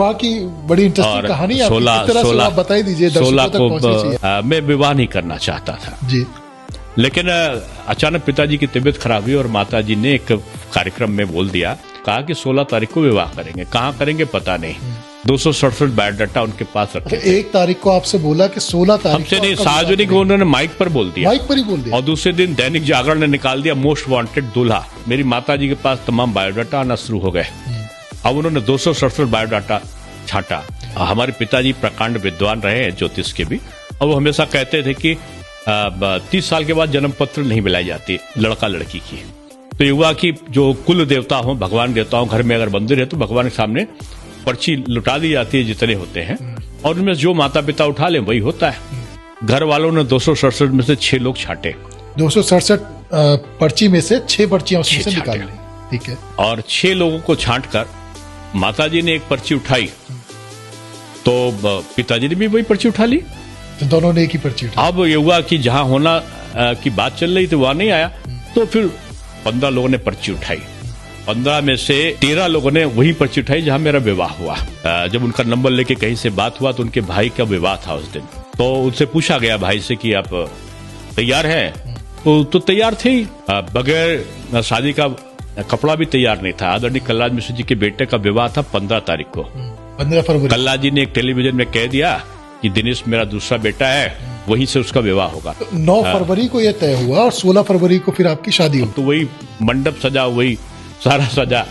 विवाह की बड़ी इंटरेस्टिंग कहानी आपकी, किस तरह से आप बता दीजिए दर्शकों तक पहुंचनी चाहिए। मैं विवाह नहीं करना चाहता था जी, लेकिन अचानक पिताजी की तबीयत खराब हुई और माताजी ने एक कार्यक्रम में बोल दिया, कहा कि 16 तारीख को विवाह करेंगे। कहाँ करेंगे पता नहीं। 267 बायोडाटा उनके पास रखे। 1 तारीख को आपसे बोला कि 16 तारीख हमसे नहीं, सार्वजनिक उन्होंने माइक पर बोल दिया, माइक पर ही बोल दिया। और दूसरे दिन दैनिक जागरण ने निकाल दिया मोस्ट वांटेड दूल्हा। मेरी माताजी के पास तमाम बायोडाटा आना शुरू हो गए। अब उन्होंने 267 बायोडाटा छांटा। हमारे पिताजी प्रकांड विद्वान रहे हैं ज्योतिष के भी, और वो हमेशा कहते थे कि 30 साल के बाद जन्म पत्र नहीं मिलाई जाती लड़का लड़की की। तो ये हुआ कि जो कुल देवता हो, भगवान देवता हो, घर में अगर मंदिर है तो भगवान के सामने पर्ची लुटा दी जाती है जितने होते हैं, और उनमें जो माता पिता उठा ले वही होता है। घर वालों ने 267 में से 6 लोग छांटे। 267 पर्ची में से 6 पर्चियां उसमें से निकाल ली। ठीक है। और 6 लोगों को छांट कर माताजी ने एक पर्ची उठाई तो पिताजी ने भी वही पर्ची उठा ली, तो दोनों ने एक ही पर्ची उठाई। अब ये हुआ कि जहां होना की बात चल रही थी वहां नहीं आया, तो फिर 15 लोगों ने पर्ची उठाई। 15 में से 13 लोगों ने वही पर्ची उठाई जहां मेरा विवाह हुआ। जब उनका नंबर लेके कहीं से बात हुआ तो उनके भाई का विवाह था उस दिन, तो उनसे पूछा गया भाई से कि आप तैयार हैं? तो तैयार थे ही। बगैर शादी का कपड़ा भी तैयार नहीं था। आदरणीय कलराज मिश्र जी के बेटे का विवाह था 15 तारीख को। 15 फरवरी। कलराज जी ने एक टेलीविजन में कह दिया कि दिनेश मेरा दूसरा बेटा है, वहीं से उसका विवाह होगा। तो 9 फरवरी को यह तय हुआ और 16 फरवरी को फिर आपकी शादी हुई। तो वही मंडप सजा, वही सारा सजा।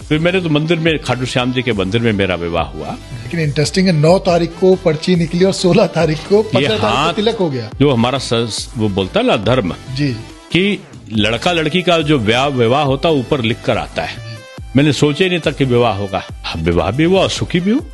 फिर मैंने तो मंदिर में, खाटू श्याम जी के मंदिर में मेरा विवाह हुआ। लेकिन इंटरेस्टिंग है, 9 तारीख को पर्ची निकली और 16 तारीख को 15 तारीख को तिलक हो गया। जो हमारा वो बोलता है ना धर्म, जी, कि लड़का लड़की का जो विवाह होता है ऊपर लिख कर आता है। मैंने सोचा ही नहीं था कि विवाह होगा। विवाह भी हुआ और सुखी भी हूँ।